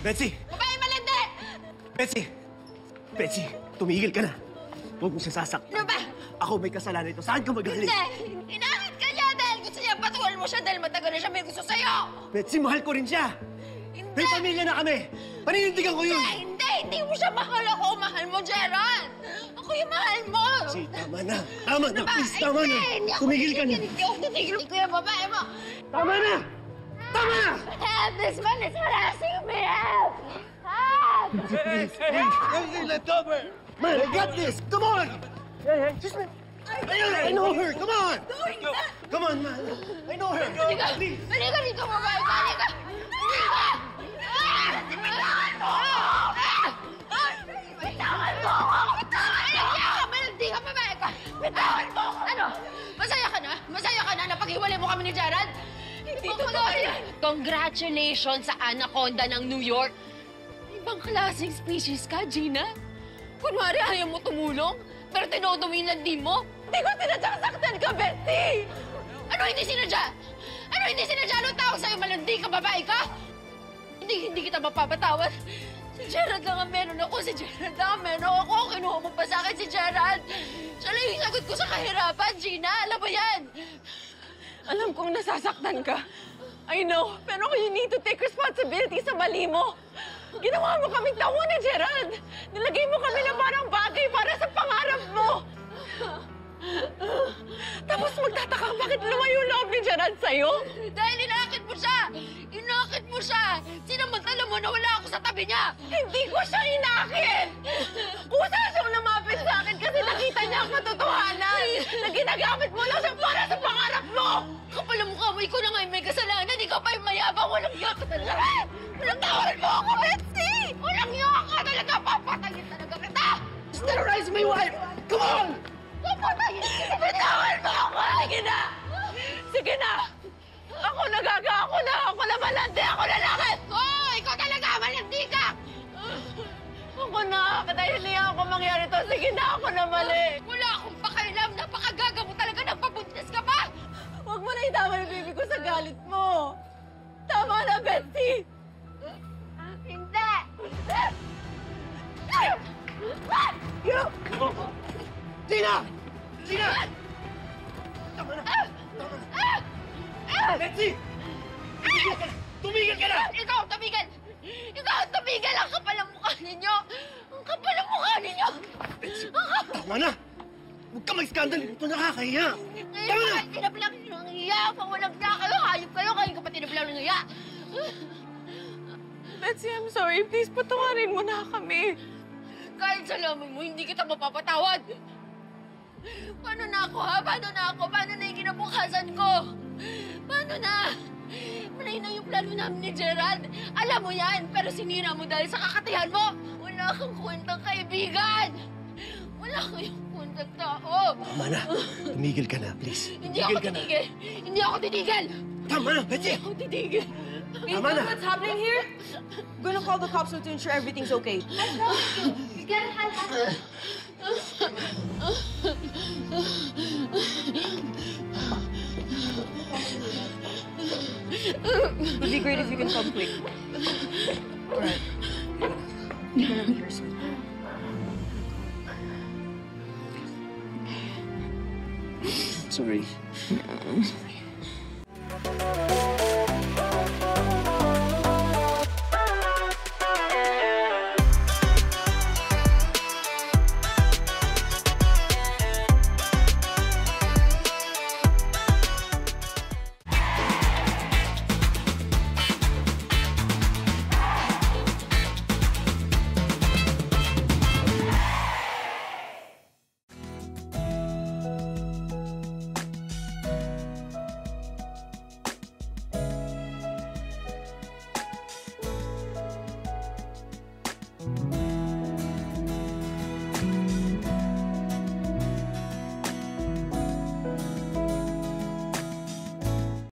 Betsy! Babae malandi! Betsy! Betsy, tumigil ka na. Huwag mo siya sasaktan. Ano ba? Ako may kasalanan ito. Saan ka magaling? Hindi! Inakit ka niya dahil gusto niya patuwal mo siya dahil matagal na siya may gusto sa'yo! Betsy, mahal ko rin siya. Hindi! May pamilya na kami. Paninindigan ko yun. Hindi! Hindi mo siya mahal. Ako mahal mo, Gerald! Ako yung mahal mo! Betsy, tama na. Tama na, please. Tama na. Hindi ako Tumigil ka na. Hindi ako titigil. Ikaw yung babae mo! Tama na! Tama na! Help! This man is harassing me! Help! Help! Please, please. Hey, let over! Man, I got this. Come on. Hey, just man. I know her. Come on. Come on, man. I know her. Halika! Please. Halika dito, babae ka! Halika! Halika! Bitawan mo ako! Bitawan mo ako! Bitawan! Malandi ka, babae ka! Bitawan mo ako! Ano? Masaya ka na? Masaya ka na na paghiwalay mo kami ni Gerald? Hindi totoo yan! Congratulations sa Anaconda ng New York! Ibang klaseng species ka, Gina? Kunwari ayaw mo tumulong, pero tinodo mo yung landi mo? Hindi ko sinadyang saktan ka, Betty! Ano hindi sinadya? Ano hindi sinadya? Anong tawag sa'yo? Malandi ka, babae ka? Hindi kita mapapatawad. Si Gerald lang ang meron ako. Si Gerald lang ang meron ako. Kinuha mo pa sa akin si Gerald. Siya lang yung sagot ko sa kahirapan, Gina. Alam mo yan. Alam kong nasasaktan ka. I know. Pero you need to take responsibility sa mali mo. Ginawa mo kaming tawa ni Gerald. Nilagay mo kami na parang bagay para sa pangarap mo. Tapos magtataka bakit lumayo yung loob ni Gerald sa'yo? Dahil inakit mo siya! Inakit mo siya! Sinamantala mo na wala ako sa tabi niya! Hindi ko siya inakit! Kusa siyang lumapit sa akin kasi nakita niya ang katotohanan na ginagamit mo lang siya para sa pangarap mo! Kapal ang mukha mo, ikaw na nga yung may kasalanan. Ikaw pa yung mayabang. Walang iya ka talaga. Walang tawaran mo ako, Betsy! Walang iya ka talaga. Papatayin talaga kita! Terrorize my wife. Come on. Papatayin kita! Bitawan mo ako! Sige na! Sige na! Ako na malandi! Ako na langit! Oh, ikaw talaga! Malandi ka! Ako na! Dahil niya ako mangyari to. Sige na, ako na mali! Wala akong pakailam. Napakagaga mo talaga. Nagpabuntis ka pa! Huwag mo na itama yung baby ko sa galit mo! Tama na, Betsy! Hindi! Gina! Gina! Tama na. Betsy! Tumigil ka na! Tumigil ka na! Ikaw, tumigil! Ikaw, tumigil! Ang kapal ang mukha ninyo! Ang kapal ang mukha ninyo! Betsy, tama na! Huwag ka mag-scandal. Ito nakakahiya. Ngayon Tama na! bakit tinablang ninyo ang iya? Pawalang na kayo, hayop kayo, kayo ka pa tinablang ng iya! Betsy, I'm sorry. Please, patawarin mo na kami. Kahit sa lamay mo, hindi kita mapapatawad! Paano na ako, ha? Paano na ako? Paano na yung kinabukasan ko? Paano na? Malay na yung plano namin ni Gerald. Alam mo yan, pero sinira mo dahil sa kakatihan mo. Wala kang kwentang kaibigan. Wala kang kwentang tao. Tama na. Tumigil ka na, please. Hindi ako titigil. Hindi ako titigil. Tama na, Betsy! Hindi ako titigil. Tama na! What's happening here? I'm gonna call the cops to ensure everything's okay. It'd be great if you can come quick. All right. You're gonna be here soon. Sorry. Sorry.